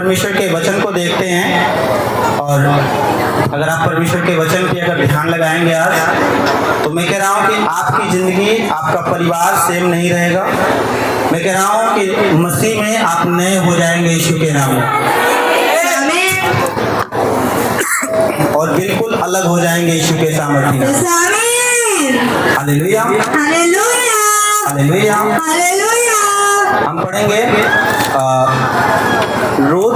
परमेश्वर के वचन को देखते हैं और अगर आप परमेश्वर के वचन पे अगर ध्यान लगाएंगे आज, तो मैं कह रहा हूँ कि आपकी ज़िंदगी, आपका परिवार सेम नहीं रहेगा। मैं कह रहा हूँ कि मसीह में आप नए हो जाएंगे यीशु के नाम में, और बिल्कुल अलग हो जाएंगे यीशु के सामर्थ्य में। Hallelujah, hallelujah, hallelujah, hallelujah. हम पढ़ेंगे रूत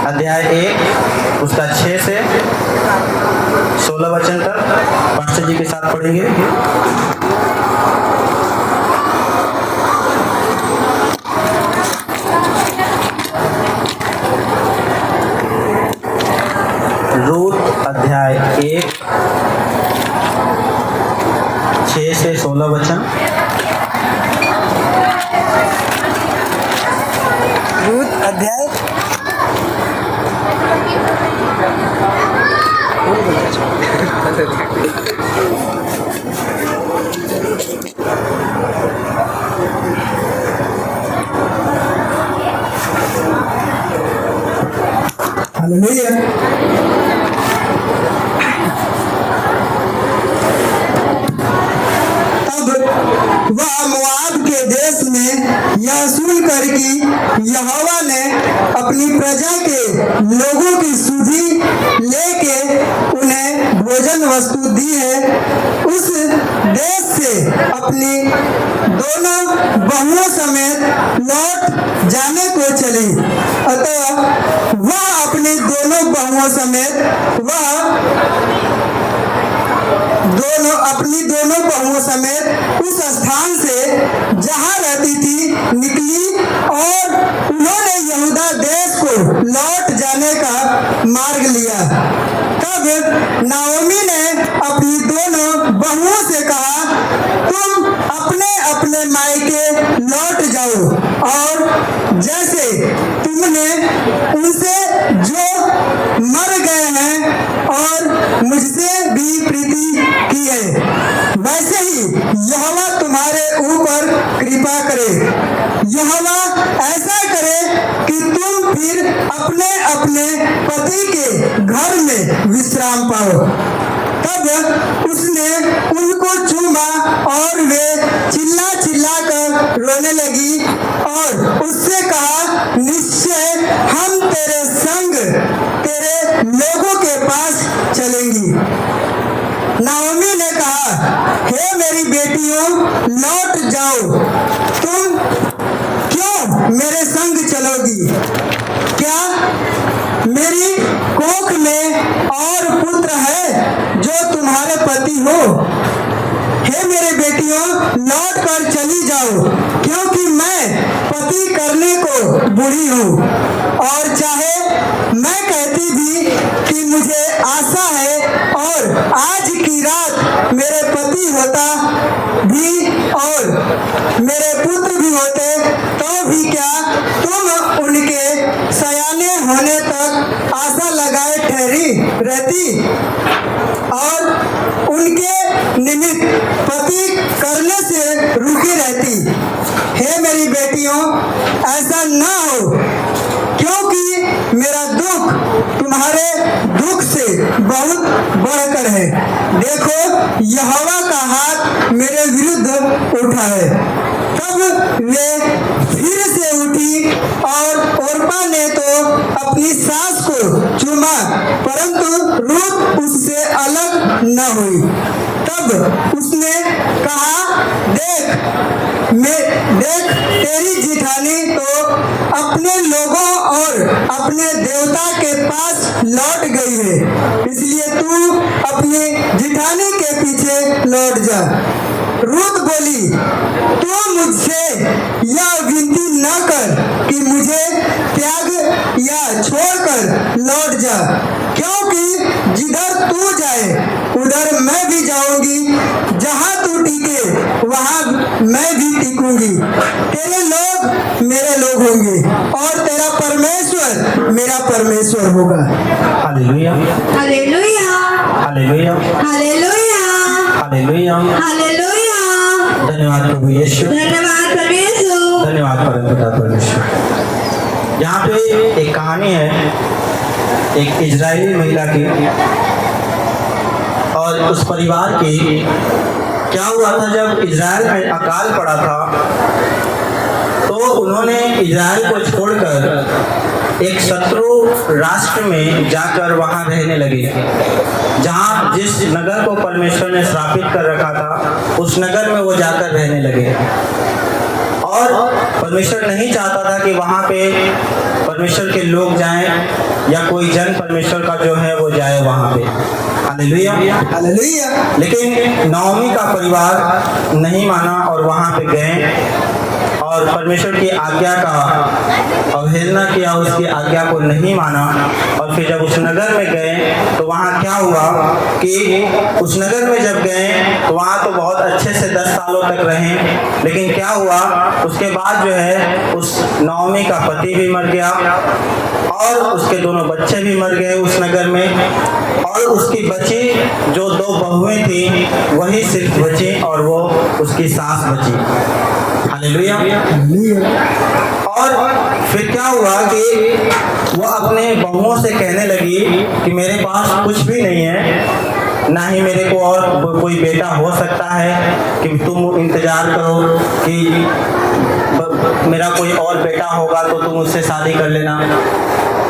अध्याय 1 उसका 6 से 16 वचन तक पास्टर जी के साथ पढ़ेंगे। रूत अध्याय 1 6 से 16 वचन। रूत अध्याय हालेलुया। तब वह मोआब के देश में यह सुनकर कि यहोवा ने अपनी प्रजा के लोगों की सुधि लेके उन्हें भोजन वस्तु दी है, उस देश से अपनी दोनों बहुओं समेत लौट जाने को चली। अतः वह अपनी दोनों बहुओं समेत अपनी दोनों बहुओं समेत उस स्थान से जहाँ रहती थी निकली, और उन्होंने यहूदा देश को लौट जाने का मार्ग लिया। तब नाओमी ने अपनी दोनों बहुओं से कहा, तुम अपने अपने मायके लौट जाओ, और जैसे तुमने उनसे जो मर गए हैं और मुझसे भी प्रीति की है, वैसे ही यहोवा तुम्हारे ऊपर कृपा करे। यहोवा ऐसा करे कि तुम फिर अपने अपने पति के घर में विश्राम पाओ। तब उसने उनको चूमा और वे चिल्ला चिल्ला कर रोने लगी और उससे कहा, निश्चय हम तेरे संग तेरे लोगों के पास चलेंगी। नाओमी ने कहा, हे मेरी बेटियों, लौट जाओ, तुम क्यों मेरे संग चलोगी? क्या मेरी कोख में और पुत्र है जो तुम्हारे पति हो? हे मेरे बेटियों, लौट कर चली जाओ, क्योंकि मैं पति करने को बूढ़ी हूँ, और चाहे मैं कहती भी कि मुझे आशा है और आज की रात मेरे पति होता भी और मेरे पुत्र भी होते, तो भी क्या तुम उनके सयाने होने तक आशा लगाए ठहरी रहती और उनके निमित्त पति करने से रुकी रहती? हे मेरी बेटियों, ऐसा न हो, क्योंकि मेरा दुख तुम्हारे दुख से बहुत बढ़कर है। देखो, यहोवा का हाथ मेरे विरुद्ध उठा है। तब वे फिर से उठी और ओर्पा ने तो अपनी सास को चूमा, परंतु रूत उससे अलग न हुई। तब उसने कहा, देख तेरी जिठानी तो अपने लोगों और अपने देवता के पास लौट गई है, इसलिए तू अपनी जिठानी के पीछे लौट जा। रूत बोली, तू मुझसे यह विनती न कर कि मुझे त्याग या छोड़कर लौट जा, क्योंकि जिधर तू जाए उधर मैं भी जाऊंगी, जहाँ तू टिके वहाँ मैं भी टिकूंगी। तेरे लोग मेरे लोग होंगे और तेरा परमेश्वर मेरा परमेश्वर होगा। Hallelujah, hallelujah, hallelujah, hallelujah, hallelujah, hallelujah. धन्यवाद प्रभु यीशु, धन्यवाद परमेश्वर, धन्यवाद परम पिता परमेश्वर। यहाँ पे एक कहानी है एक इजरायली महिला की, और उस परिवार की। क्या हुआ था, जब इजराइल में अकाल पड़ा था तो उन्होंने इजराइल को छोड़कर एक शत्रु राष्ट्र में जाकर वहां रहने लगे, जहां जिस नगर को परमेश्वर ने श्रापित कर रखा था उस नगर में वो जाकर रहने लगे। और परमेश्वर नहीं चाहता था कि वहां पे परमेश्वर के लोग जाएं या कोई जन परमेश्वर का जो है वो जाए वहां पे। Hallelujah hallelujah. लेकिन नौमी का परिवार नहीं माना और वहां पे गए और परमेश्वर की आज्ञा का अवहेलना किया, उसकी आज्ञा को नहीं माना। और फिर जब उस नगर में गए तो वहाँ क्या हुआ कि उस नगर में जब गए तो वहाँ तो बहुत अच्छे से 10 सालों तक रहे, लेकिन क्या हुआ उसके बाद जो है उस नौमी का पति भी मर गया और उसके दोनों बच्चे भी मर गए उस नगर में, और उसकी बची जो 2 बहुएं थी वही सिर्फ बची और वो उसकी सास बची। हालेलुया। और फिर क्या हुआ कि वो अपने बहुओं से कहने लगी कि मेरे पास कुछ भी नहीं है, ना ही मेरे को और कोई बेटा हो सकता है कि तुम इंतजार करो कि मेरा कोई और बेटा होगा तो तुम उससे शादी कर लेना।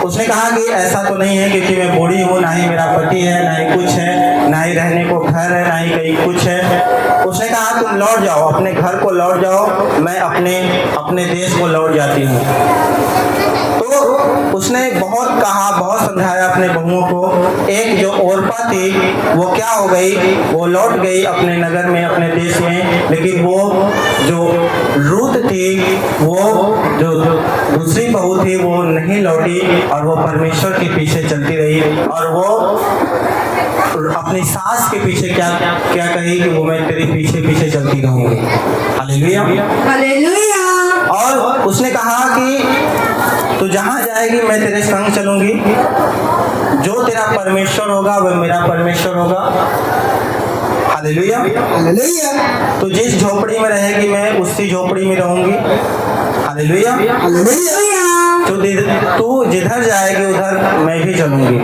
उसने कहा कि ऐसा तो नहीं है, क्योंकि मैं बूढ़ी हूँ, ना ही मेरा पति है, ना ही कुछ है, ना ही रहने को घर है, ना ही कहीं कुछ है। उसने कहा तुम लौट जाओ, अपने घर को लौट जाओ, मैं अपने देश को लौट जाती हूँ। तो उसने बहुत कहा, बहुत समझाया अपने बहुओं को। एक जो ओरपा थी वो क्या हो गई, वो लौट गई अपने नगर में, अपने देश में, लेकिन वो जो रूत थी, वो जो दूसरी बहू थी वो नहीं लौटी और वो परमेश्वर के पीछे चलती रही और वो अपनी सास के पीछे क्या कही कि वो मैं तेरे पीछे पीछे चलती रहूंगी। Hallelujah hallelujah. और उसने कहा कि तू जहां जाएगी मैं तेरे संग चलूंगी, जो तेरा परमेश्वर होगा वह मेरा परमेश्वर होगा। Hallelujah hallelujah. तो जिस झोपड़ी में रहेगी मैं उसी झोपड़ी में रहूंगी। हालेलुया। हालेलुया। तो तू जिधर जाएगी उधर मैं भी चलूंगी।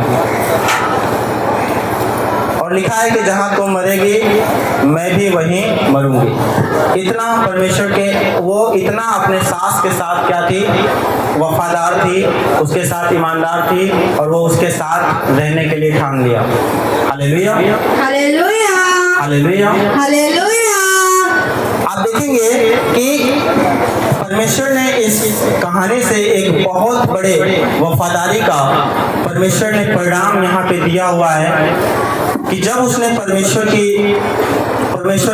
और लिखा है कि जहां तुम मरेगी मैं भी वहीं मरूंगी। इतना परमेश्वर के वो इतना अपने सास के साथ क्या थी, वफादार थी, उसके साथ ईमानदार थी और वो उसके साथ रहने के लिए ठान लिया। Hallelujah hallelujah. हालेलुया। हालेलुया। आप देखेंगे कि परमेश्वर ने इस कहानी से एक बहुत बड़े वफादारी का परमेश्वर ने परिणाम यहाँ पे दिया हुआ है कि जब उसने परमेश्वर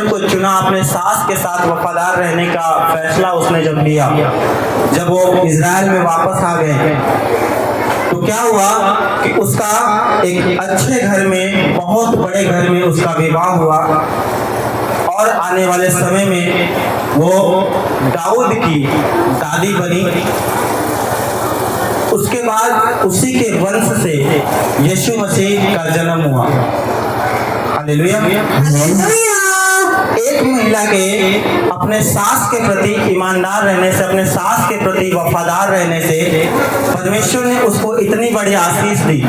को चुना, अपने सास के साथ वफादार रहने का फैसला उसने जब लिया, जब वो इजराइल में वापस आ गए तो क्या हुआ कि उसका एक अच्छे घर में, बहुत बड़े घर में उसका विवाह हुआ और आने वाले समय में वो दाऊद की दादी बनी। उसके बाद उसी के वंश से यीशु मसीह का जन्म हुआ। हालेलुया। एक महिला के अपने सास के प्रति ईमानदार रहने से, अपने सास के प्रति वफादार रहने से परमेश्वर ने उसको इतनी बड़ी आशीष दी।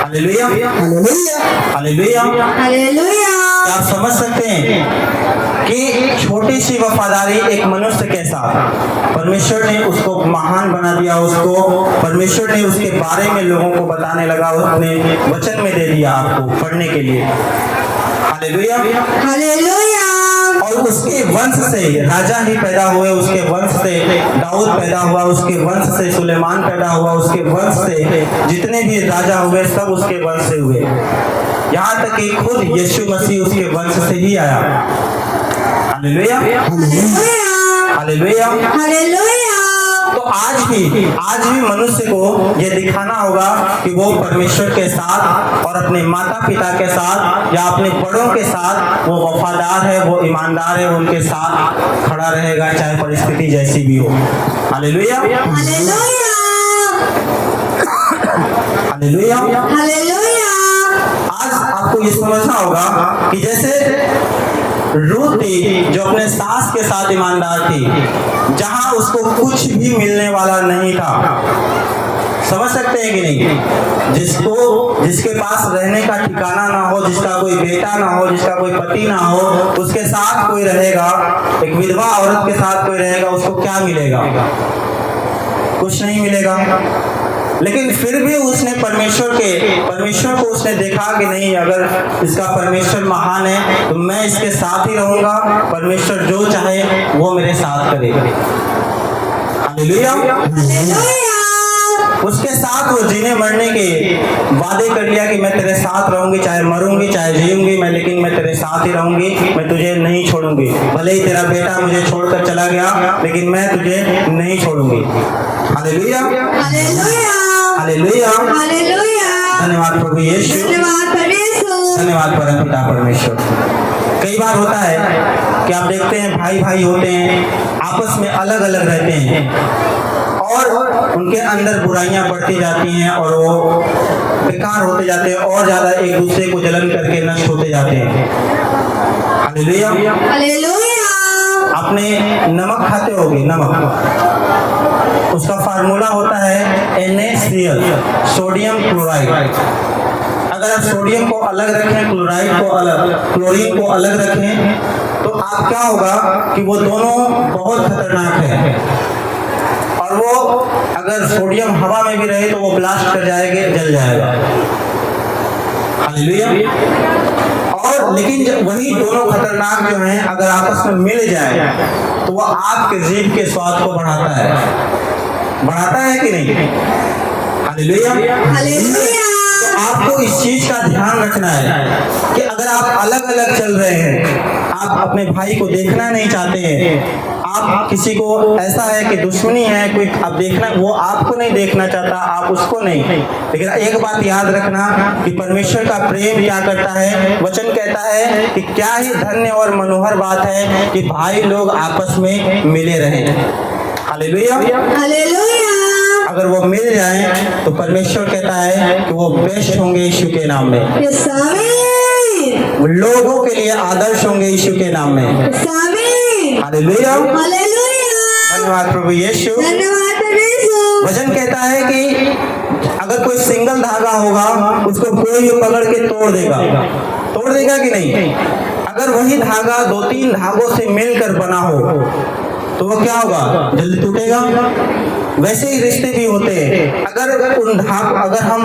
Hallelujah hallelujah. हालेलुया। आप समझ सकते हैं कि छोटी सी वफादारी एक मनुष्य के साथ परमेश्वर ने उसको महान बना दिया। उसको परमेश्वर ने उसके बारे में लोगों को बताने लगा, उसने वचन में दे दिया आपको पढ़ने के लिए। Hallelujah hallelujah. और उसके वंश से राजा ही पैदा हुए, उसके वंश से दाऊद पैदा हुआ, उसके वंश से सुलेमान पैदा हुआ, उसके वंश से जितने भी राजा हुए सब उसके वंश से हुए, यहाँ तक कि खुद यीशु मसीह उसके वंश से ही आया। Hallelujah hallelujah. हालेलुया। तो आज भी मनुष्य को ये दिखाना होगा कि वो परमेश्वर के साथ और अपने माता पिता के साथ या अपने बड़ों के साथ वो वफादार है, वो ईमानदार है, उनके साथ खड़ा रहेगा चाहे परिस्थिति जैसी भी हो। Hallelujah hallelujah. हालेलुया। हालेलुया। आज आपको ये समझना होगा कि जैसे रूथ थी जो अपने सास के साथ ईमानदार थी, जहां उसको कुछ भी मिलने वाला नहीं था। समझ सकते हैं कि नहीं? जिसके पास रहने का ठिकाना ना हो, जिसका कोई बेटा ना हो, जिसका कोई पति ना हो, उसके साथ कोई रहेगा, एक विधवा औरत के साथ कोई रहेगा, उसको क्या मिलेगा? कुछ नहीं मिलेगा। लेकिन फिर भी उसने परमेश्वर को उसने देखा कि नहीं, अगर इसका परमेश्वर महान है तो मैं इसके साथ ही रहूंगा, परमेश्वर जो चाहे वो मेरे साथ करेगा। हालेलुया। उसके साथ वो जीने मरने के वादे कर लिया कि मैं तेरे साथ रहूंगी, चाहे मरूंगी चाहे जीऊंगी मैं, लेकिन मैं तेरे साथ ही रहूंगी, मैं तुझे नहीं छोड़ूंगी। भले ही तेरा बेटा मुझे छोड़कर चला गया, लेकिन मैं तुझे नहीं छोड़ूंगी। हालेलुया, हालेलुया, धन्यवाद प्रभु यीशु, धन्यवाद परमपिता परमेश्वर। कई बार होता है कि आप देखते हैं भाई भाई होते हैं, आपस में अलग अलग रहते हैं और उनके अंदर बुराइयां बढ़ती जाती हैं और वो बेकार होते जाते हैं और ज्यादा एक दूसरे को जलन करके नष्ट होते जाते हैं। हालेलुया, आपने नमक खाते होंगे, नमक, उसका फार्मूला होता है NaCl, सोडियम क्लोराइड। अगर आप सोडियम को अलग रखें, क्लोराइड को अलग, क्लोरीन को अलग रखें, तो आप क्या होगा कि वो दोनों बहुत खतरनाक है। और वो अगर सोडियम हवा में भी रहे तो वो ब्लास्ट कर जाएगा, जल जाएगा। हालेलुया। और लेकिन जब वही दोनों खतरनाक जो हैं अगर आपस में मिल जाए तो वो आपके जीभ के स्वाद को बढ़ाता है कि नहीं? हालेलुया। तो आपको इस चीज का ध्यान रखना है कि अगर आप अलग अलग चल रहे हैं, आप अपने भाई को देखना नहीं चाहते हैं, आप किसी को ऐसा है कि दुश्मनी है कोई, आप देखना, वो आपको नहीं देखना चाहता, आप उसको नहीं, लेकिन एक बात याद रखना कि परमेश्वर का प्रेम क्या करता है। वचन कहता है कि क्या ही धन्य और मनोहर बात है कि भाई लोग आपस में मिले रहें। हालेलुया। अगर वो मिल जाएं तो परमेश्वर कहता है कि वो बेस्ट होंगे यीशु के नाम में, लोगों के लिए आदर्श होंगे यीशु के नाम में। हालेलुया, धन्यवाद प्रभु यीशु। वचन कहता है कि अगर कोई सिंगल धागा होगा उसको कोई भी पकड़ के तोड़ देगा कि नहीं? अगर वही धागा 2-3 धागों से मिलकर बना हो तो वो क्या होगा? जल्दी टूटेगा। वैसे ही रिश्ते भी होते हैं, अगर हम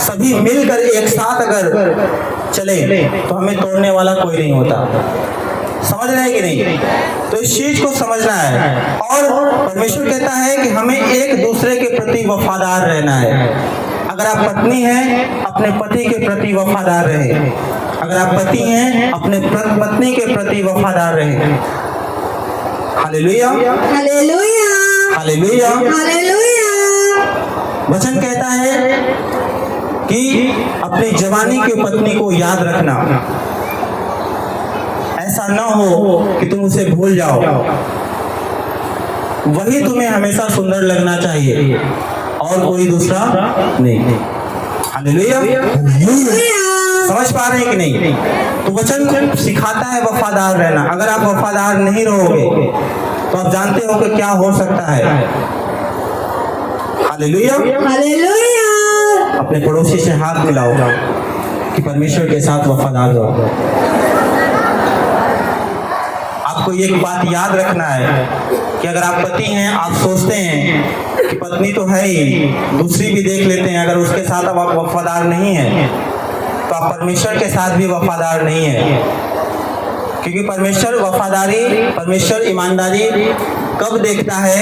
सभी मिलकर एक साथ अगर चले तो हमें तोड़ने वाला कोई नहीं होता। समझ रहे हैं कि नहीं? तो इस चीज को समझना है। और परमेश्वर कहता है कि हमें एक दूसरे के प्रति वफादार रहना है। अगर आप पत्नी हैं अपने पति के प्रति वफादार रहे, अगर आप पति हैं अपने पत्नी के प्रति वफादार रहे। Hallelujah, hallelujah. वचन कहता है कि अपनी जवानी की पत्नी को याद रखना, ऐसा न हो कि तुम उसे भूल जाओ, वही तुम्हें हमेशा सुंदर लगना चाहिए और कोई दूसरा नहीं। हालेलुया, समझ पा रहे हैं कि नहीं? तो वचन सिखाता है वफादार रहना। अगर आप वफादार नहीं रहोगे तो आप जानते हो कि क्या हो सकता है। हालेलुया, अपने पड़ोसी से हाथ मिलाओ कि परमेश्वर के साथ वफादार रहो। आपको एक बात याद रखना है कि अगर आप पति हैं, आप सोचते हैं कि पत्नी तो है ही, दूसरी भी देख लेते हैं, अगर उसके साथ आप वफादार नहीं है तो आप परमेश्वर के साथ भी वफादार नहीं है। क्योंकि परमेश्वर ईमानदारी कब देखता है?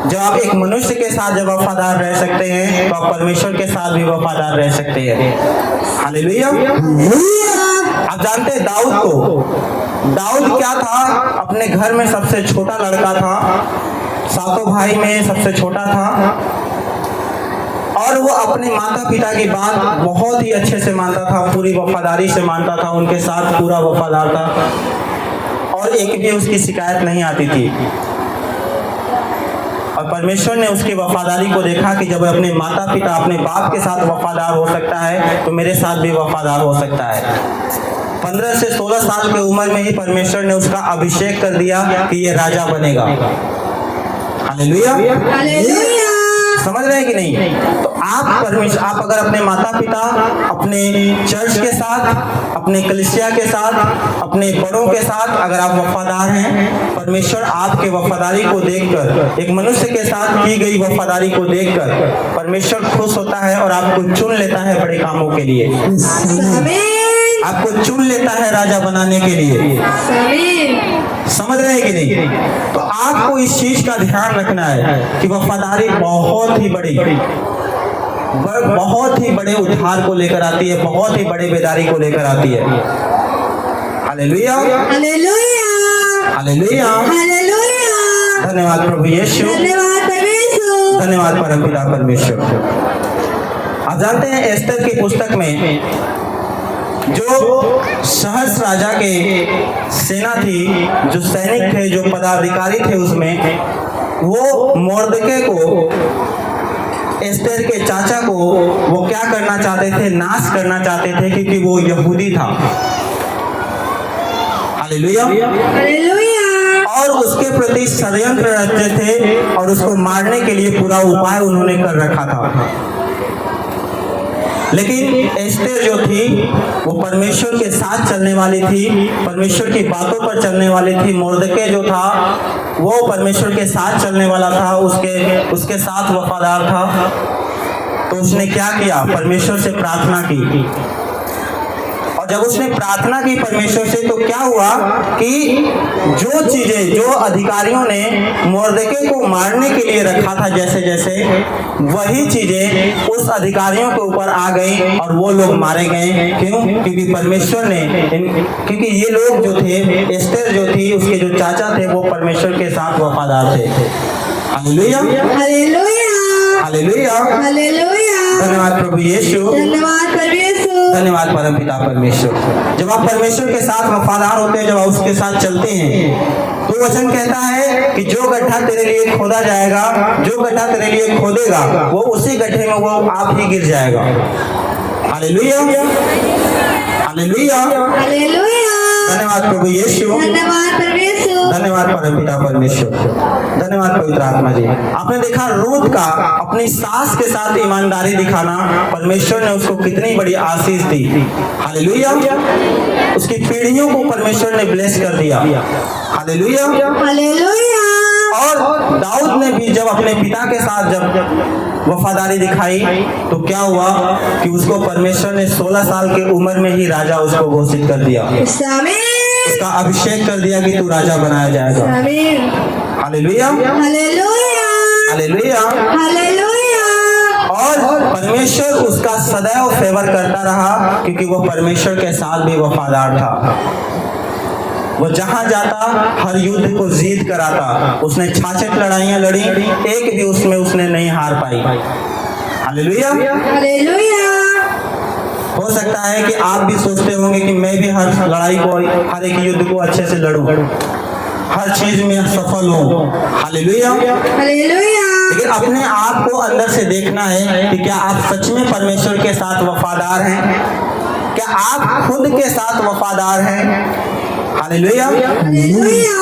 जब आप एक मनुष्य के साथ जब वफादार रह सकते हैं तो आप परमेश्वर के साथ भी वफादार रह सकते हैं। हालेलुया। आप जानते हैं दाऊद क्या था? अपने घर में सबसे छोटा लड़का था, 7 भाई में सबसे छोटा था, और वो अपने माता पिता की बात बहुत ही अच्छे से मानता था, पूरी वफादारी से मानता था, उनके साथ पूरा वफादार था और एक भी उसकी शिकायत नहीं आती थी। और परमेश्वर ने उसकी वफादारी को देखा कि जब अपने माता पिता अपने बाप के साथ वफादार हो सकता है तो मेरे साथ भी वफादार हो सकता है। 15 से 16 साल की उम्र में ही परमेश्वर ने उसका अभिषेक कर दिया कि ये राजा बनेगा। हालेलुया। हालेलुया। समझ रहे हैं कि नहीं? तो आप अगर अपने माता पिता, अपने चर्च के साथ, अपने कलीसिया के साथ, अपने बड़ों के साथ अगर आप वफादार हैं, परमेश्वर आपके वफादारी को देखकर, एक मनुष्य के साथ की गई वफादारी को देखकर परमेश्वर खुश होता है और आपको चुन लेता है बड़े कामों के लिए, आमीन। आपको चुन लेता है राजा बनाने के लिए। आमीन। समझ रहे हैं कि नहीं? तो आपको इस चीज का ध्यान रखना है कि वफादारी बहुत ही बड़े उद्धार को लेकर आती है, बहुत ही बड़े बेदारी को लेकर आती है। हालेलुया। हालेलुया। हालेलुया। हालेलुया। धन्यवाद प्रभु यीशु, धन्यवाद परमेश्वर। धन्यवाद परमपिता परमेश्वर। आप जानते हैं एस्तर की पुस्तक में जो सहस राजा के सेना थी, जो सैनिक थे, जो पदाधिकारी थे, उसमें वो मोर्दके को, एस्तर के चाचा को वो क्या करना चाहते थे? नाश करना चाहते थे, क्योंकि वो यहूदी था। हालेलुया। हालेलुया। और उसके प्रति षड्यंत्र रचते थे और उसको मारने के लिए पूरा उपाय उन्होंने कर रखा था। लेकिन एस्तर जो थी वो परमेश्वर के साथ चलने वाली थी, परमेश्वर की बातों पर चलने वाली थी। मोर्दके जो था वो परमेश्वर के साथ चलने वाला था, उसके साथ वफादार था। तो उसने क्या किया? परमेश्वर से प्रार्थना की। और जब उसने प्रार्थना की परमेश्वर से, तो क्या हुआ कि जो चीजें, जो अधिकारियों ने मोर्दके को मारने के लिए रखा था, जैसे जैसे वही चीजें उस अधिकारियों के ऊपर आ गई और वो लोग मारे गए। क्यों? क्योंकि परमेश्वर ने, क्योंकि ये लोग जो थे, एस्तर जो थी, उसके जो चाचा थे, वो परमेश्वर के साथ वफादार थे। हालेलुया। हालेलुया। हालेलुया। हालेलुया। धन्यवाद प्रभु यीशु, धन्यवाद परमेश्वर। धन्यवाद परमपिता परमेश्वर। जब आप परमेश्वर के साथ वफादार होते हैं, जब आप उसके साथ चलते हैं, तो वचन कहता है कि जो गड्ढा तेरे लिए खोदा जाएगा, जो गड्ढा तेरे लिए खोदेगा, वो उसी गड्ढे में वो आप ही गिर जाएगा। हालेलुया। हालेलुया। हालेलुया। धन्यवाद प्रभु यीशु, धन्यवाद परमेश्वर। धन्यवाद परमपिता परमेश्वर, धन्यवाद पवित्र आत्मा जी। आपने देखा रूत का अपनी सास के साथ ईमानदारी दिखाना, परमेश्वर ने उसको कितनी बड़ी आशीष दी। हालेलुया। उसकी पीढ़ियों को परमेश्वर ने ब्लेस कर दिया। हालेलुया। हालेलुया। और दाऊद ने भी जब अपने पिता के साथ जब वफादारी दिखाई, तो क्या हुआ कि उसको परमेश्वर ने 16 साल की उम्र में ही राजा उसको घोषित कर दिया, आमीन। उसका अभिषेक कर दिया कि तू राजा बनाया जाएगा। आमीन। हालेलुया। हालेलुया। हालेलुया। हालेलुया। और परमेश्वर उसका सदैव फेवर करता रहा, क्योंकि वो परमेश्वर के साथ भी वफादार था। वो जहां जाता हर युद्ध को जीत कर आता। उसने 66 लड़ाइयां लड़ी, एक भी उसमें उसने नहीं हार पाई। हालेलुया। हालेलुया। हो सकता है कि आप भी सोचते होंगे कि मैं भी हर लड़ाई को, हर एक युद्ध को अच्छे से लड़ूं, हर चीज में सफल हूं। हालेलुया। हालेलुया। लेकिन अपने आप को अंदर से देखना है कि क्या आप सच में परमेश्वर के साथ वफादार हैं? क्या आप खुद के साथ वफादार हैं? हालेलुया। हालेलुया।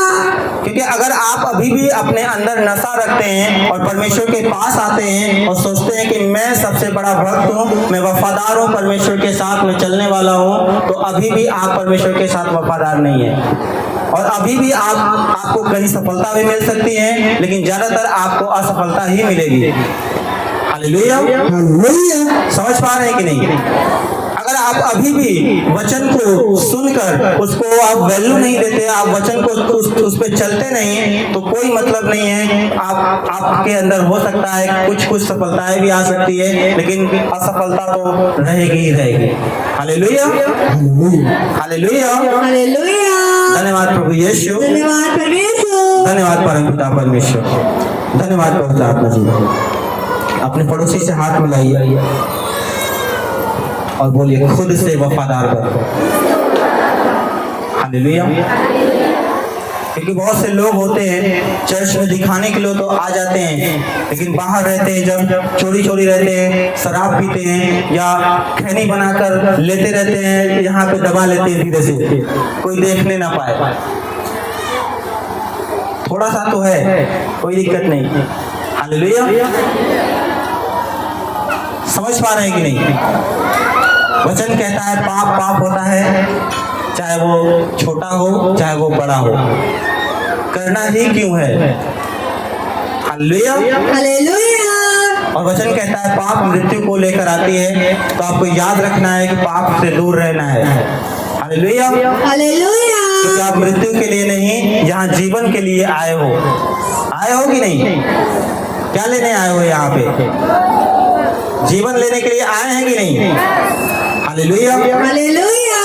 क्योंकि अगर आप अभी भी अपने अंदर नशा रखते हैं और परमेश्वर के पास आते हैं और सोचते हैं कि मैं सबसे बड़ा भक्त हूँ, मैं वफादार हूँ, परमेश्वर के साथ मैं चलने वाला हूँ, तो अभी भी आप परमेश्वर के साथ वफादार नहीं है। और अभी भी आपको कहीं सफलता भी मिल सकती है, लेकिन ज्यादातर आपको असफलता ही मिलेगी। हालेलुया। समझ पा रहे हैं कि नहीं? अगर आप अभी भी वचन को सुनकर उसको आप वैल्यू नहीं देते, आप वचन को उस पे चलते नहीं, तो कोई मतलब नहीं है। आपके अंदर हो सकता है कुछ सफलताएं भी आ सकती है, लेकिन असफलता तो रहेगी ही रहेगी। हालेलुया। हालेलुया। हालेलुया। धन्यवाद प्रभु यीशु, धन्यवाद परमेश्वर। धन्यवाद परमपिता परमेश्वर, धन्यवाद पवित्र आत्मा जी। अपने पड़ोसी से हाथ मिलाइए और बोलिए खुद से वफादार बनो। हालेलुया। क्योंकि बहुत से लोग होते हैं चर्च में दिखाने के लिए तो आ जाते हैं, लेकिन बाहर रहते हैं, जब चोरी चोरी रहते हैं, शराब पीते हैं या खैनी बनाकर लेते रहते हैं, यहाँ पे दबा लेते हैं धीरे से, कोई देखने ना पाए। थोड़ा सा तो है, कोई दिक्कत नहीं। हालेलुया। समझ पा रहे हैं कि नहीं? वचन कहता है पाप पाप होता है, चाहे वो छोटा हो चाहे वो बड़ा हो, करना ही क्यों है। हालेलुया। हालेलुया। और वचन कहता है पाप मृत्यु को लेकर आती है, तो आपको याद रखना है कि पाप से दूर रहना है। हालेलुया। हालेलुया। क्योंकि आप मृत्यु के लिए नहीं, यहाँ जीवन के लिए आए हो। आए हो कि नहीं? क्या लेने आए हो यहाँ पे? जीवन लेने के लिए आए हैं कि नहीं? हालेलुया। हालेलुया।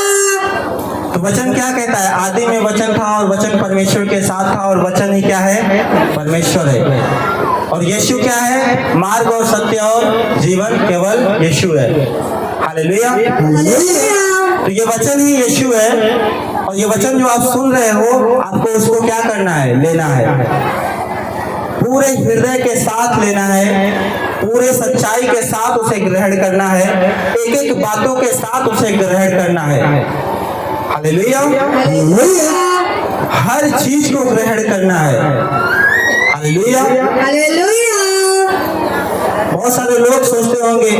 तो वचन क्या कहता है? आदि में वचन था और वचन परमेश्वर के साथ था और वचन ही क्या है? परमेश्वर है। और यीशु क्या है? मार्ग और सत्य और जीवन केवल यीशु है। हालेलुया। हालेलुया। तो ये वचन ही यीशु है, और ये वचन जो आप सुन रहे हो, आपको उसको क्या करना है? लेना है। पूरे हृदय के साथ लेना है, पूरे सच्चाई के साथ उसे ग्रहण करना है, एक एक बातों के साथ उसे ग्रहण करना है। हालेलुया। हर चीज को ग्रहण करना है। हालेलुया। हालेलुया। बहुत सारे लोग सोचते होंगे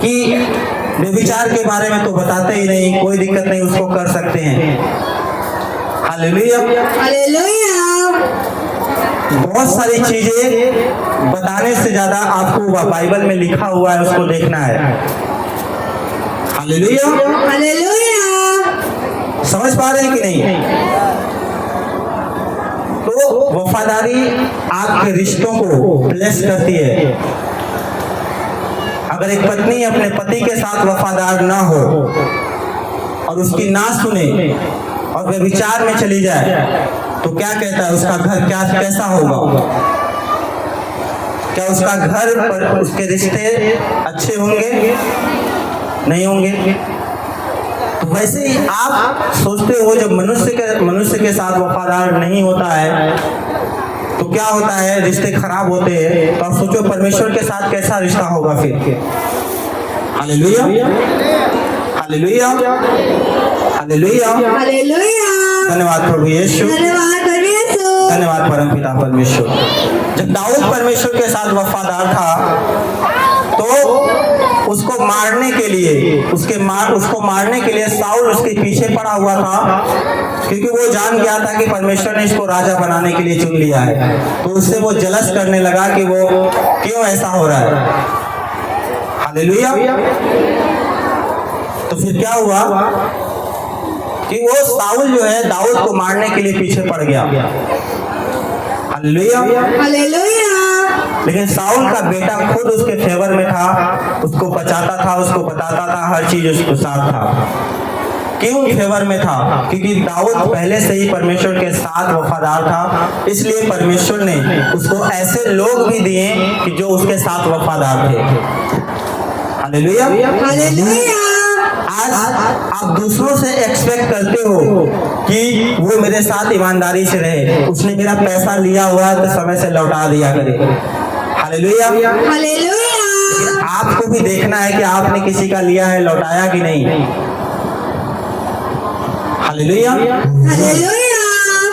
कि व्यभिचार के बारे में तो बताते ही नहीं, कोई दिक्कत नहीं, उसको कर सकते हैं। हालेलुया। हालेलुया। बहुत सारी चीजें बताने से ज्यादा आपको बाइबल में लिखा हुआ है उसको देखना है। हालेलुया। हालेलुया। समझ पा रहे हैं कि नहीं? तो वफादारी आपके रिश्तों को ब्लेस करती है। अगर एक पत्नी अपने पति के साथ वफादार ना हो और उसकी ना सुने और व्यभिचार में चली जाए, तो क्या कहता है? उसका घर क्या कैसा होगा? क्या उसका घर पर उसके रिश्ते अच्छे होंगे? नहीं होंगे। तो वैसे ही आप सोचते हो, जब मनुष्य के साथ वफादार नहीं होता है तो क्या होता है? रिश्ते खराब होते हैं। तो आप सोचो परमेश्वर के साथ कैसा रिश्ता होगा फिर। हालेलुया। हालेलुया। हालेलुया। हालेलुया। धन्यवाद प्रभु यीशु। धन्यवाद परमेश्वर। धन्यवाद परम पिता परमेश्वर। जब दाऊद परमेश्वर के साथ वफादार था, तो उसको मारने के लिए उसको मारने के लिए साउल उसके पीछे पड़ा हुआ था, क्योंकि वो जान गया था कि परमेश्वर ने इसको राजा बनाने के लिए चुन लिया है। तो उससे वो जलस करने लगा कि वो क्यों ऐसा हो रहा है। हालेलुया। तो फिर क्या हुआ कि वो साउल जो है दाऊद को मारने के लिए पीछे पड़ गया। हालेलुया। हालेलुया। लेकिन साउल का बेटा खुद उसके फेवर में था, उसको बचाता था, उसको बताता था, हर चीज उसके साथ था। क्यों फेवर में था? क्योंकि दाऊद पहले से ही परमेश्वर के साथ वफादार था, इसलिए परमेश्वर ने उसको ऐसे लोग भी दिए कि जो उसके साथ वफादार थे। हालेलुया। हालेलुया। आज आप दूसरों से एक्सपेक्ट करते हो कि वो मेरे साथ ईमानदारी से रहे, उसने मेरा पैसा लिया हुआ है तो समय से लौटा दिया करे। हालेलुया। हालेलुया। आपको भी देखना है कि आपने किसी का लिया है, लौटाया कि नहीं। हालेलुया। हालेलुया।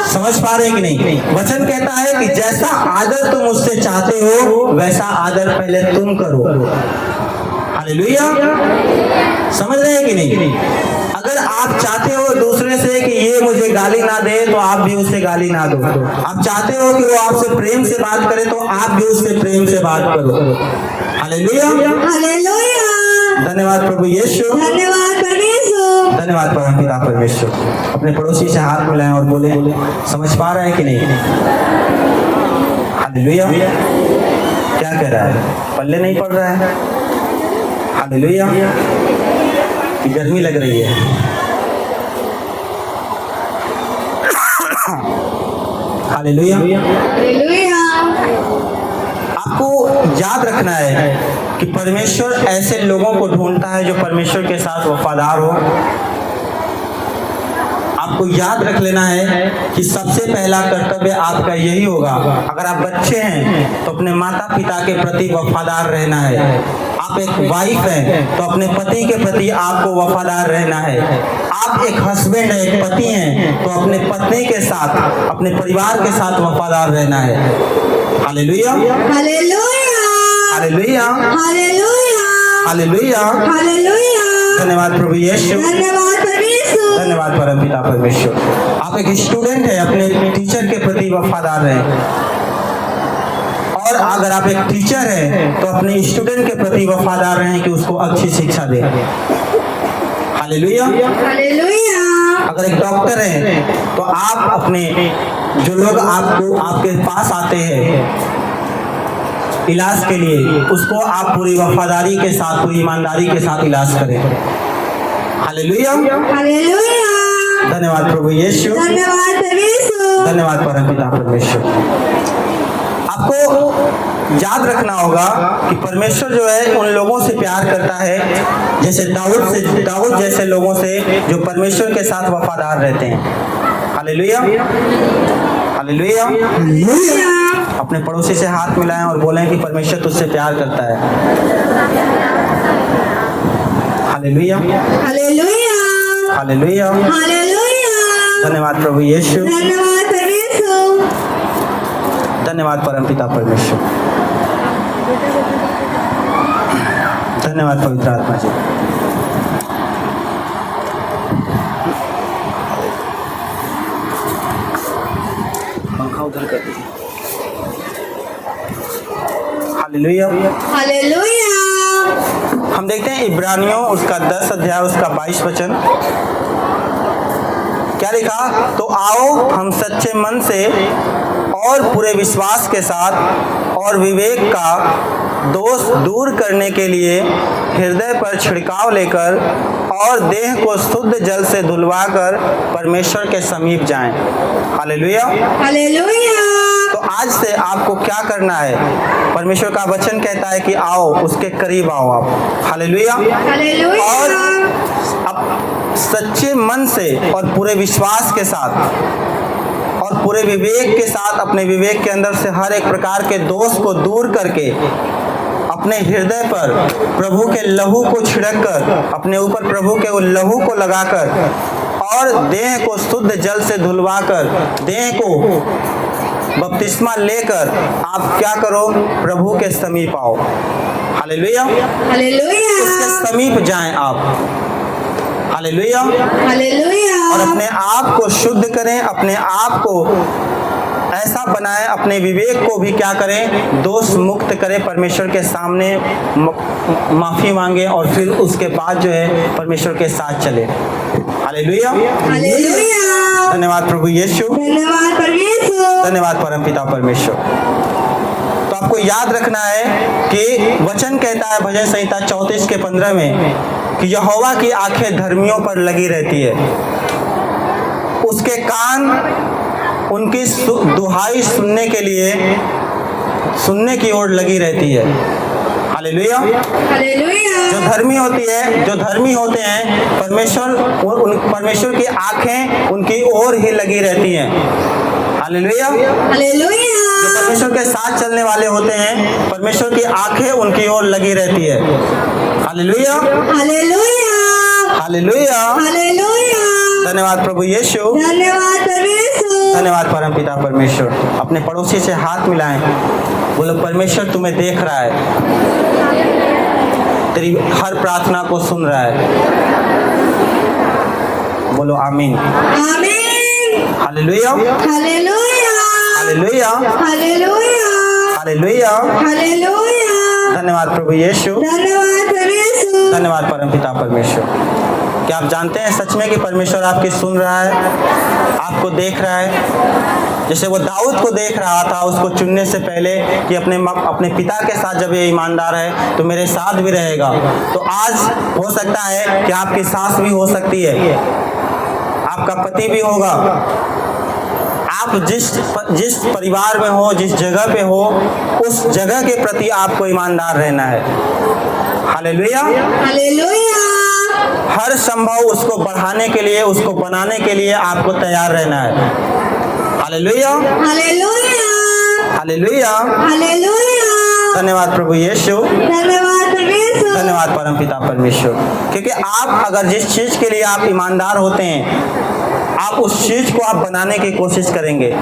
समझ पा रहे हैं कि नहीं? वचन कहता है कि जैसा आदर तुम मुझसे चाहते हो वैसा आदर पहले तुम करो। हालेलुया। समझ रहे हैं कि नहीं? अगर आप चाहते हो दूसरे से कि ये मुझे गाली ना दे, तो आप भी उससे गाली ना दो। आप चाहते हो कि वो आपसे प्रेम से बात करे, तो आप भी उससे प्रेम से बात करो। हालेलुया। हालेलुया। धन्यवाद प्रभु यीशु। धन्यवाद परमेश्वर। धन्यवाद परम पिता परमेश्वर। अपने पड़ोसी से हाथ मिलाएं और बोले, समझ पा रहे हैं कि नहीं? हालेलुया। क्या कह रहा है? पल्ले नहीं पड़ रहा है। हालेलुया। कि गर्मी लग रही है। हालेलुया। हालेलुया। आपको याद रखना है कि परमेश्वर ऐसे लोगों को ढूंढता है जो परमेश्वर के साथ वफादार हो। आपको याद रख लेना है कि सबसे पहला कर्तव्य आपका यही होगा। अगर आप बच्चे हैं तो अपने माता पिता के प्रति वफादार रहना है। आप एक वाइफ हैं तो अपने पति के प्रति आपको वफादार रहना है। आप एक हस्बैंड है, एक पति हैं तो अपने पत्नी के साथ, अपने परिवार के साथ वफादार रहना है। Hallelujah, hallelujah, hallelujah, hallelujah, hallelujah. Hallelujah. धन्यवाद प्रभु यीशु, धन्यवाद परमेश्वर। धन्यवाद परमपिता परमेश्वर। आप एक स्टूडेंट है, अपने टीचर के प्रति वफादार रहें। और अगर आप एक टीचर हैं तो अपने स्टूडेंट के प्रति वफादार रहें कि उसको अच्छी शिक्षा दें। Hallelujah, hallelujah. अगर एक डॉक्टर हैं तो आप अपने जो लोग आपके पास आते हैं इलाज के लिए, उसको आप पूरी वफादारी के साथ, पूरी ईमानदारी के साथ इलाज करें। Hallelujah, hallelujah. धन्यवाद प्रभु यीशु, धन्यवाद परमेश्वर। धन्यवाद परमपिता परमेश्वर। आपको याद रखना होगा कि परमेश्वर जो है उन लोगों से प्यार करता है जैसे दाऊद जैसे लोगों से जो परमेश्वर के साथ वफादार रहते हैं। Hallelujah, hallelujah. अपने पड़ोसी से हाथ मिलाएं और बोलें कि परमेश्वर तुझसे प्यार करता है। Hallelujah, hallelujah, hallelujah. हालेलुया। धन्यवाद प्रभु यीशु, धन्यवाद परमेश्वर। धन्यवाद परमपिता परमेश्वर, धन्यवाद पवित्र आत्मा जी। पंखा उधर कर दीजिए। हालेलुया। हालेलुया। हम देखते हैं इब्रानियों उसका 10 अध्याय उसका 22 वचन क्या लिखा, तो आओ हम सच्चे मन से और पूरे विश्वास के साथ और विवेक का दोष दूर करने के लिए हृदय पर छिड़काव लेकर और देह को शुद्ध जल से धुलवाकर परमेश्वर के समीप जाएं। Hallelujah, hallelujah. तो आज से आपको क्या करना है? परमेश्वर का वचन कहता है कि आओ, उसके करीब आओ आप। Hallelujah, hallelujah. और अब सच्चे मन से और पूरे विश्वास के साथ और पूरे विवेक के साथ, अपने विवेक के अंदर से हर एक प्रकार के दोष को दूर करके अपने हृदय पर प्रभु के लहू को छिड़क कर, अपने ऊपर प्रभु के वो लहू को लगाकर और देह को शुद्ध जल से धुलवाकर, देह को बपतिस्मा लेकर आप क्या करो, प्रभु के समीप आओ। Hallelujah, hallelujah. उसके समीप जाएं आप। Hallelujah, hallelujah. और अपने आप को शुद्ध करें, अपने आप को ऐसा बनाएं, अपने विवेक को भी क्या करें, दोष मुक्त करें, परमेश्वर के सामने माफी मांगे और फिर उसके बाद जो है परमेश्वर के साथ चले। Hallelujah, hallelujah. धन्यवाद प्रभु यीशु, धन्यवाद परमेश्वर। धन्यवाद परमपिता परमेश्वर। तो आपको याद रखना है कि वचन कहता है भजन संहिता 34 के 15 में कि यहोवा की आंखें धर्मियों पर लगी रहती है, उसके कान उनकी दुहाई सुनने के लिए सुनने की ओर लगी रहती है। Hallelujah, hallelujah. जो धर्मी होती है, जो धर्मी होते हैं, परमेश्वर की आंखें उनकी ओर ही लगी रहती हैं। Hallelujah, hallelujah. जो परमेश्वर के साथ चलने वाले होते हैं, परमेश्वर की आंखें उनकी ओर लगी रहती है। Hallelujah, hallelujah. हालेलुया। हालेलुया। धन्यवाद प्रभु यीशु, धन्यवाद परमेश्वर। धन्यवाद परमपिता परमेश्वर। अपने पड़ोसी से हाथ मिलाएं, बोलो परमेश्वर तुम्हें देख रहा है, तेरी हर प्रार्थना को सुन रहा है। बोलो आमीन। आमीन। Hallelujah, hallelujah. Hallelujah, hallelujah. Hallelujah. Hallelujah. धन्यवाद प्रभु यीशु, धन्यवाद परमेश्वर। धन्यवाद परमपिता परमेश्वर। क्या आप जानते हैं सच में कि परमेश्वर आपकी सुन रहा है, आपको देख रहा है? जैसे वो दाऊद को देख रहा था उसको चुनने से पहले कि अपने पिता के साथ जब ये ईमानदार है तो मेरे साथ भी रहेगा, तो आज हो सकता है कि आपकी सास भी हो सकती है, आपका पति भी होगा, आप जिस परिवार में हो, जिस जगह पे हो, उस जगह के प्रति आपको ईमानदार रहना है। हालेलुया। हालेलुया। हर संभव उसको बढ़ाने के लिए, उसको बनाने के लिए आपको तैयार रहना है। हालेलुया। हालेलुया। हालेलुया। हालेलुया। धन्यवाद प्रभु यीशु, धन्यवाद परमेश्वर। धन्यवाद परमपिता परमेश्वर। क्योंकि आप अगर जिस चीज के लिए आप ईमानदार होते हैं, आप उस चीज को आप बनाने की कोशिश करेंगे,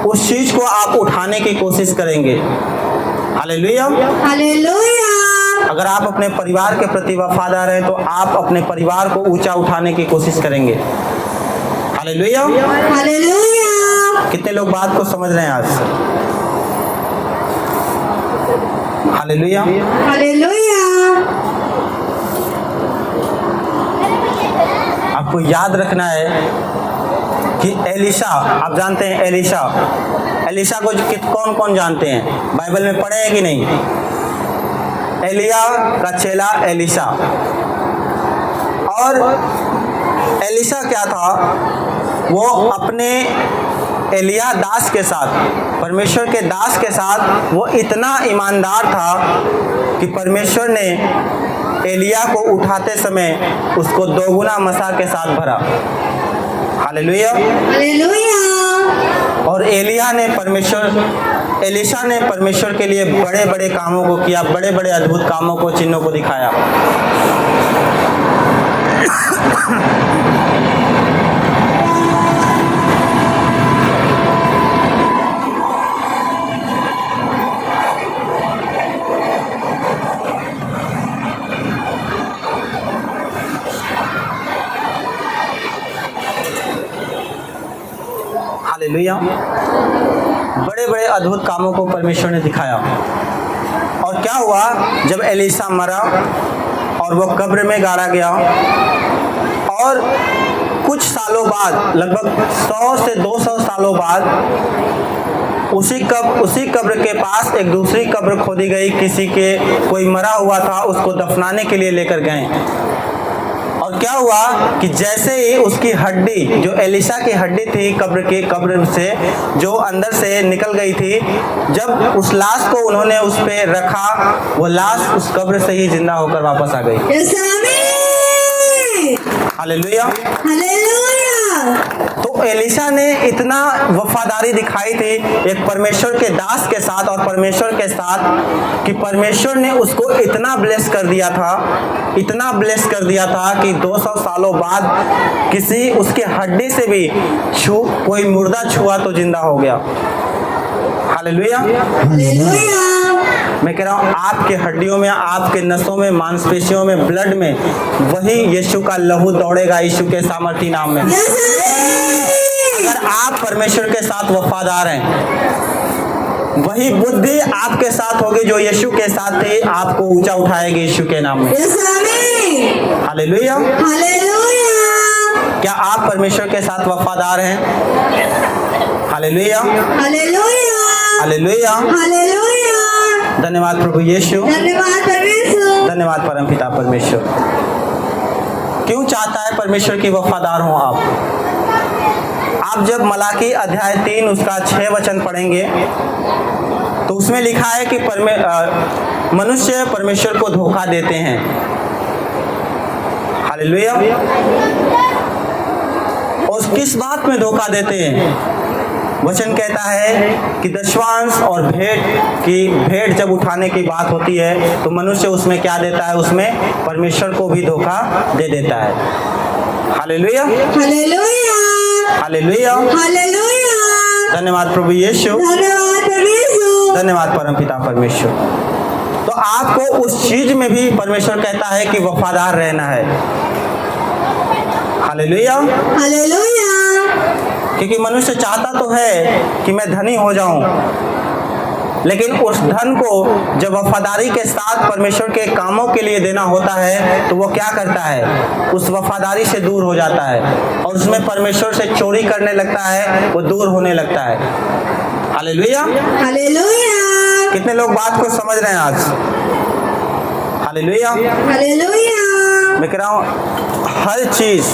उस चीज को आप उठाने की कोशिश करेंगे। हालेलुया। हालेलुया। अगर आप अपने परिवार के प्रति वफादार हैं तो आप अपने परिवार को ऊंचा उठाने की कोशिश करेंगे। हालेलुया। हालेलुया। कितने लोग बात को समझ रहे हैं आज? हालेलुया। हालेलुया। आपको याद रखना है कि एलिशा, आप जानते हैं एलिशा को कौन कौन जानते हैं? बाइबल में पढ़े हैं कि नहीं? एलिया का चेला एलिशा। और एलिशा क्या था? वो अपने एलिया दास के साथ, परमेश्वर के दास के साथ वो इतना ईमानदार था कि परमेश्वर ने एलिया को उठाते समय उसको दोगुना मसा के साथ भरा। हालेलुया। हालेलुया। और एलिशा ने परमेश्वर के लिए बड़े बड़े कामों को किया, बड़े बड़े अद्भुत कामों को, चिन्हों को दिखाया। हालेलुया। बड़े बड़े अद्भुत कामों को परमेश्वर ने दिखाया। और क्या हुआ? जब एलिशा मरा और वो कब्र में गाड़ा गया, और कुछ सालों बाद, लगभग 100 से 200 सालों बाद उसी कब्र के पास एक दूसरी कब्र खोदी गई। कोई मरा हुआ था, उसको दफनाने के लिए लेकर गए। और क्या हुआ कि जैसे ही उसकी हड्डी, जो एलिशा की हड्डी थी कब्र से जो अंदर से निकल गई थी, जब उस लाश को उन्होंने उस पे रखा, वो लाश उस कब्र से ही जिंदा होकर वापस आ गई। हालेलुया। हालेलुया। तो एलिशा ने इतना वफादारी दिखाई थी एक परमेश्वर के दास के साथ और परमेश्वर के साथ, कि परमेश्वर ने उसको इतना ब्लेस कर दिया था कि 200 सालों बाद किसी उसके हड्डी से भी कोई मुर्दा छुआ तो जिंदा हो गया। हालेलुया। हालेलुया। मैं कह रहा हूँ आपके हड्डियों में, आपके नसों में, मांसपेशियों में, ब्लड में वही यीशु का लहू दौड़ेगा, यीशु के सामर्थी नाम में। अगर आप परमेश्वर के साथ वफादार हैं, वही बुद्धि आपके साथ होगी जो यीशु के साथ थी, आपको ऊंचा उठाएगी यीशु के नाम में। हालेलुया। हालेलुया। क्या आप परमेश्वर के साथ वफादार हैं? हालेलुया। हालेलुया। हालेलुया। हालेलुया। धन्यवाद प्रभु यीशु, धन्यवाद परमेश्वर, धन्यवाद परमपिता परमेश्वर। क्यों चाहता है परमेश्वर की वफादार हो आप? आप जब मलाकी अध्याय 3 उसका 6 वचन पढ़ेंगे तो उसमें लिखा है कि मनुष्य परमेश्वर को धोखा देते हैं। हालेलुया। और किस बात में धोखा देते हैं? वचन कहता है कि दशवांश और भेंट जब उठाने की बात होती है तो मनुष्य उसमें क्या देता है? उसमें परमेश्वर को भी धोखा दे देता है। हालेलुया। हालेलुया। हालेलुया। हालेलुया। धन्यवाद प्रभु यीशु, धन्यवाद परमेश्वर, धन्यवाद परमपिता परमेश्वर। तो आपको उस चीज में भी परमेश्वर कहता है कि वफादार रहना है। हालेलुया। हालेलुया। क्योंकि मनुष्य चाहता तो है कि मैं धनी हो जाऊं, लेकिन उस धन को जब वफादारी के साथ परमेश्वर के कामों के लिए देना होता है तो वो क्या करता है? उस वफादारी से दूर हो जाता है और उसमें परमेश्वर से चोरी करने लगता है, वो दूर होने लगता है। हालेलुया। हालेलुया। कितने लोग बात को समझ रहे हैं आज? हालेलुया। हालेलुया। मैं कह रहा हूँ हर चीज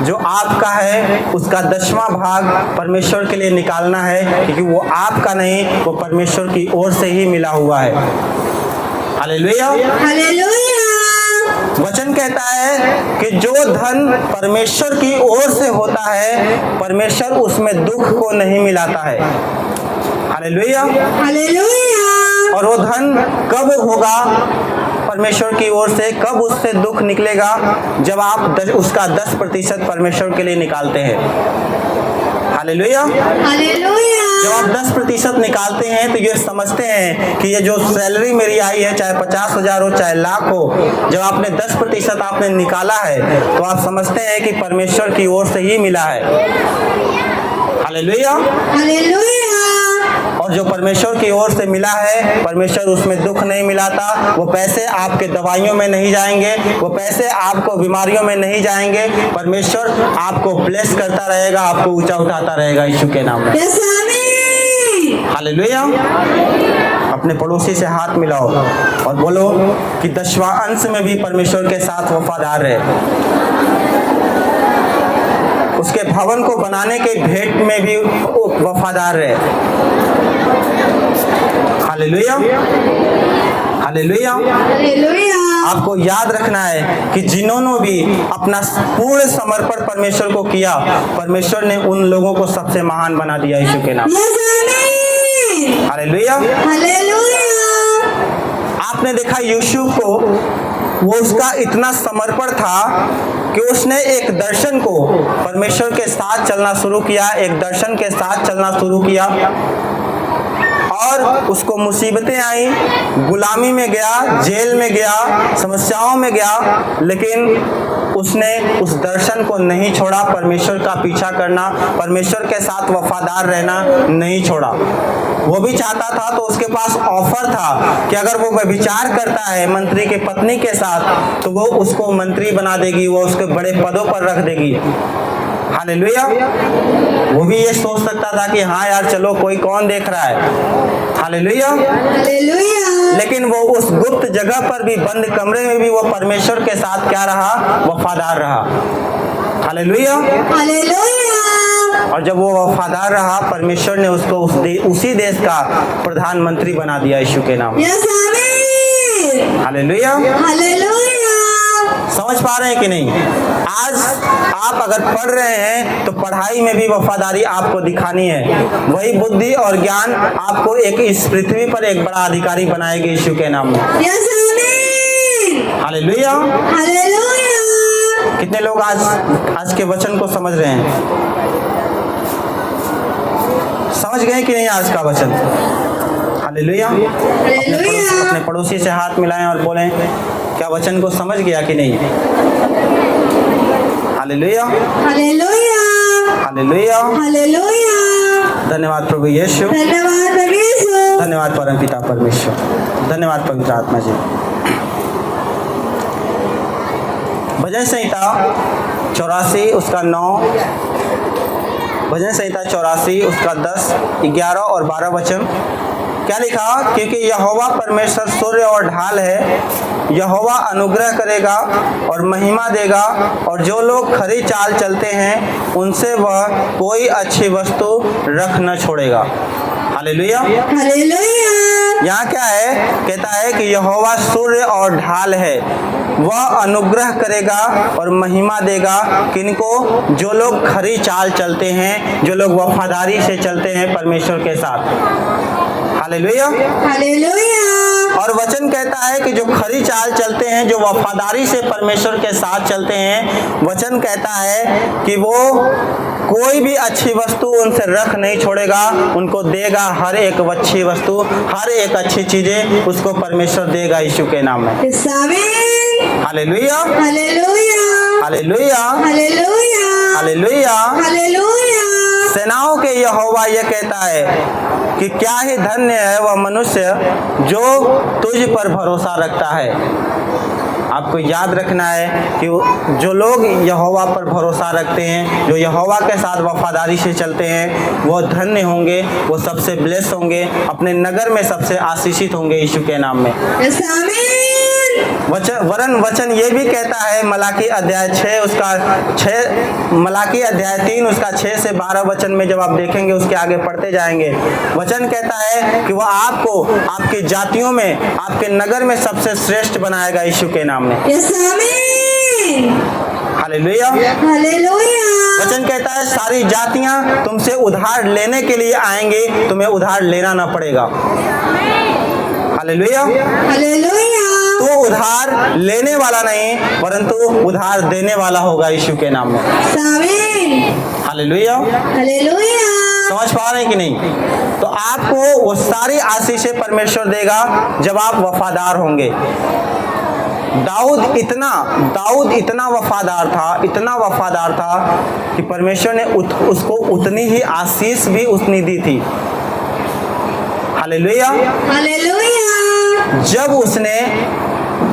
जो आपका है उसका 10वां भाग परमेश्वर के लिए निकालना है, क्योंकि वो आपका नहीं, वो परमेश्वर की ओर से ही मिला हुआ है। हालेलुया। हालेलुया। वचन कहता है कि जो धन परमेश्वर की ओर से होता है, परमेश्वर उसमें दुख को नहीं मिलाता है। हालेलुया। हालेलुया। और वो धन कब होगा परमेश्वर की ओर से, कब उससे दुख निकलेगा? जब आप उसका 10% परमेश्वर के लिए निकालते हैं। हालेलुया। हालेलुया। जब आप 10% निकालते हैं तो ये समझते हैं कि ये जो सैलरी मेरी आई है, चाहे 50,000 हो चाहे लाख हो, जब आपने 10% आपने निकाला है तो आप समझते हैं कि परमेश्वर की ओर से ही मिला है। हालेलुया। हालेलुया। और जो परमेश्वर की ओर से मिला है, परमेश्वर उसमें दुख नहीं मिलाता। वो पैसे आपके दवाइयों में नहीं जाएंगे, वो पैसे आपको बीमारियों में नहीं जाएंगे। परमेश्वर आपको ब्लेस करता रहेगा, आपको ऊंचा उठाता रहेगा यीशु के नाम में। यस आमीन। हालेलुया। अपने पड़ोसी से हाथ मिलाओ और बोलो कि 10वां अंश में भी परमेश्वर के साथ वफादार रहे। उसके भवन को बनाने के भेंट में भी वफादार रहे। हालेलुया। हालेलुया। हालेलुया। आपको याद रखना है कि जिन्होंने भी अपना पूर्ण समर्पण परमेश्वर को किया, परमेश्वर ने उन लोगों को सबसे महान बना दिया यीशु के नाम। यस आमीन। हालेलुया। हालेलुया। आपने देखा यीशु को, वो उसका इतना समर्पण था कि उसने एक दर्शन को परमेश्वर के साथ चलना शुरू किया, एक दर्शन के साथ चलना शुरू किया, और उसको मुसीबतें आई, गुलामी में गया, जेल में गया, समस्याओं में गया, लेकिन उसने उस दर्शन को नहीं छोड़ा। परमेश्वर का पीछा करना, परमेश्वर के साथ वफादार रहना नहीं छोड़ा। वो भी चाहता था, तो उसके पास ऑफर था कि अगर वो व्यभिचार करता है मंत्री के पत्नी के साथ तो वो उसको मंत्री बना देगी, वो उसके बड़े पदों पर रख देगी। हालेलुया। वो भी ये सोच सकता था कि हाँ यार चलो कोई कौन देख रहा है। हालेलुया। हालेलुया। लेकिन वो उस गुप्त जगह पर भी, बंद कमरे में भी वो परमेश्वर के साथ क्या रहा? वफादार रहा। हालेलुया। हालेलुया। और जब वो वफादार रहा, परमेश्वर ने उसको उसी देश का प्रधानमंत्री बना दिया यीशु के नाम। यस आमीन। हालेलुया। हालेलुया। समझ पा रहे हैं कि नहीं? आज आप अगर पढ़ रहे हैं तो पढ़ाई में भी वफादारी आपको दिखानी है। वही बुद्धि और ज्ञान आपको एक इस पृथ्वी पर एक बड़ा अधिकारी बनाएगी यीशु के नाम में। यस आमीन। हालेलुया। हालेलुया। कितने लोग आज के वचन को समझ रहे हैं? समझ गए कि नहीं आज का वचन? हालेलुया। अपने पड़ोसी से हाथ मिलाएं और बोलें, क्या वचन को समझ गया कि नहीं? हालेलुया। हालेलुया। हालेलुया। हालेलुया। धन्यवाद प्रभु यीशु। धन्यवाद प्रभु यीशु। धन्यवाद परम पिता परमेश्वर। धन्यवाद पवित्र आत्मा जी। भजन संहिता 84 उसका 9, भजन संहिता 84 उसका 10, 11 और 12 वचन क्या लिखा? क्योंकि यहोवा परमेश्वर सूर्य और ढाल है, यहोवा अनुग्रह करेगा और महिमा देगा, और जो लोग खरी चाल चलते हैं उनसे वह कोई अच्छी वस्तु रख न छोड़ेगा। हालेलुया। हालेलुया। यहाँ क्या है? कहता है कि यहोवा सूर्य और ढाल है, वह अनुग्रह करेगा और महिमा देगा किनको? जो लोग खरी चाल चलते हैं, जो लोग वफादारी से चलते हैं परमेश्वर के साथ। हालेलुया। हालेलुया। और वचन कहता है कि जो खरी चाल चलते हैं, जो वफादारी से परमेश्वर के साथ चलते हैं, वचन कहता है कि वो कोई भी अच्छी वस्तु उनसे रख नहीं छोड़ेगा, उनको देगा हर एक अच्छी वस्तु, हर एक अच्छी चीजें उसको परमेश्वर देगा यीशु के नाम में। Hallelujah. Hallelujah. Hallelujah. Hallelujah. Hallelujah. Hallelujah. सेनाओं के यहोवा यह कहता है कि क्या ही धन्य है वह मनुष्य जो तुझ पर भरोसा रखता है। आपको याद रखना है कि जो लोग यहोवा पर भरोसा रखते हैं, जो यहोवा के साथ वफादारी से चलते हैं, वो धन्य होंगे, वो सबसे ब्लेस होंगे, अपने नगर में सबसे आशीषित होंगे यीशु के नाम में। आमीन। वरन वचन ये भी कहता है मलाकी अध्याय 3 उसका 6 से 12 वचन में जब आप देखेंगे, उसके आगे पढ़ते जाएंगे, वचन कहता है कि वह आपको आपकी जातियों में, आपके नगर में सबसे श्रेष्ठ बनाएगा यीशु के नाम में। यस आमीन। हालेलुया। हालेलुया। वचन कहता है सारी जातियां तुमसे उधार लेने के लिए आएंगे, तुम्हें उधार लेना ना पड़ेगा। हालेलुया। हालेलुया। तो उधार लेने वाला नहीं परंतु उधार देने वाला होगा यीशु के नाम में। आमीन। हालेलुया। हालेलुया। समझ पा रहे हैं कि नहीं? तो आपको वो सारी आशीषें परमेश्वर देगा जब आप वफादार होंगे। दाऊद इतना वफादार था कि परमेश्वर ने उसको उतनी ही आशीष भी उसने दी थी। हालेलुया। हालेलुया। जब उसने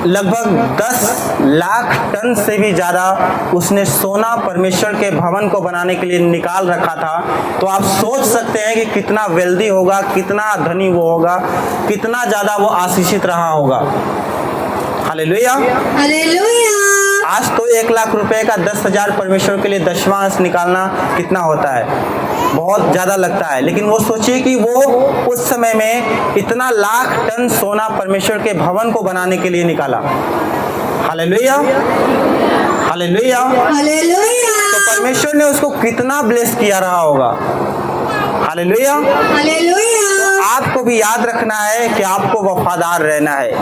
लगभग 10 लाख टन से भी ज्यादा उसने सोना परमेश्वर के भवन को बनाने के लिए निकाल रखा था, तो आप सोच सकते हैं कि कितना वेल्दी होगा, कितना धनी वो होगा, कितना ज्यादा वो आशीषित रहा होगा। हालेलुया। हालेलुया। आज तो 1 लाख रुपए का 10,000 परमेश्वर के लिए दशमांश निकालना कितना होता है, बहुत ज्यादा लगता है। लेकिन वो सोचिए कि वो उस समय में इतना लाख टन सोना परमेश्वर के भवन को बनाने के लिए निकाला। हालेलुया। हालेलुया। हालेलुया। तो परमेश्वर ने उसको कितना ब्लेस किया रहा होगा। हालेलुया। हालेलुया। आपको भी याद रखना है कि आपको वफादार रहना है।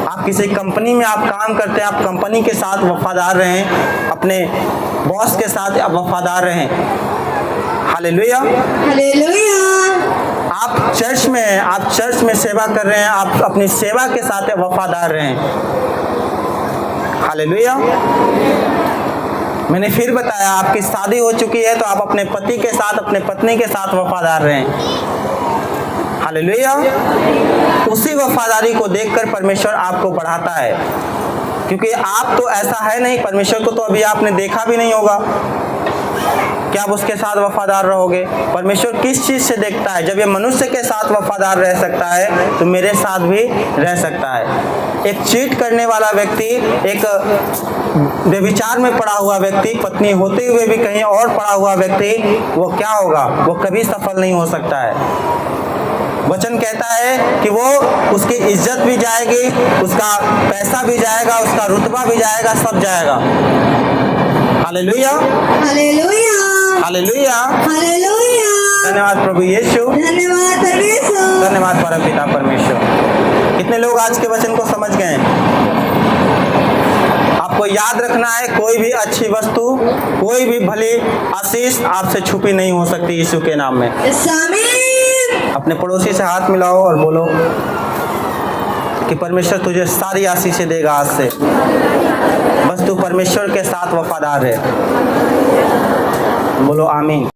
आप किसी कंपनी में आप काम करते हैं, आप कंपनी के साथ वफादार रहें, अपने बॉस के साथ आप वफादार रहें। हालेलुया। हालेलुया। आप चर्च में हैं, आप चर्च में सेवा कर रहे हैं, आप अपनी सेवा के साथ वफादार रहें। हालेलुया। मैंने फिर बताया, आपकी शादी हो चुकी है तो आप अपने पति के साथ, अपने पत्नी के साथ वफादार रहें। हालेलुया। उसी वफादारी को देखकर परमेश्वर आपको बढ़ाता है, क्योंकि आप तो ऐसा है नहीं, परमेश्वर को तो अभी आपने देखा भी नहीं होगा कि आप उसके साथ वफादार रहोगे। परमेश्वर किस चीज से देखता है? जब ये मनुष्य के साथ वफादार रह सकता है तो मेरे साथ भी रह सकता है। एक चीट करने वाला व्यक्ति, एक व्यभिचार में पड़ा हुआ व्यक्ति, पत्नी होते हुए भी कहीं और पड़ा हुआ व्यक्ति, वो क्या होगा? वो कभी सफल नहीं हो सकता है। वचन कहता है कि वो, उसकी इज्जत भी जाएगी, उसका पैसा भी जाएगा, उसका रुतबा भी जाएगा, सब जाएगा। हालेलुया। हालेलुया। हालेलुया। हालेलुया। धन्यवाद प्रभु यीशु, धन्यवाद परमेश्वर, धन्यवाद परमपिता परमेश्वर। कितने लोग आज के वचन को समझ गए? आपको याद रखना है, कोई भी अच्छी वस्तु, कोई भी भली आशीष आपसे छुपी नहीं हो सकती यीशु के नाम में। आमीन। अपने पड़ोसी से हाथ मिलाओ और बोलो कि परमेश्वर तुझे सारी आशीषें देगा आज से, बस तू परमेश्वर के साथ वफादार है। बोलो आमीन।